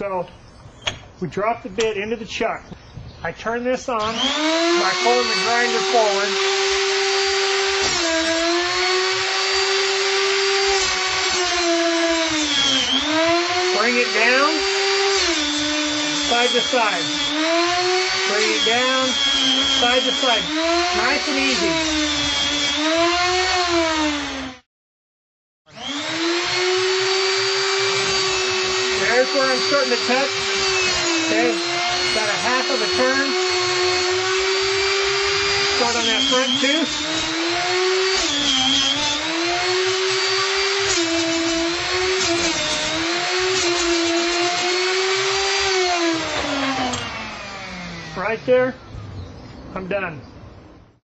So we drop the bit into the chuck. I turn this on by pulling the grinder forward. Bring it down, side to side. Bring it down, side to side. Nice and easy. There's where I'm starting to touch. Okay, about a half of a turn. Start on that front tooth. Right there, I'm done.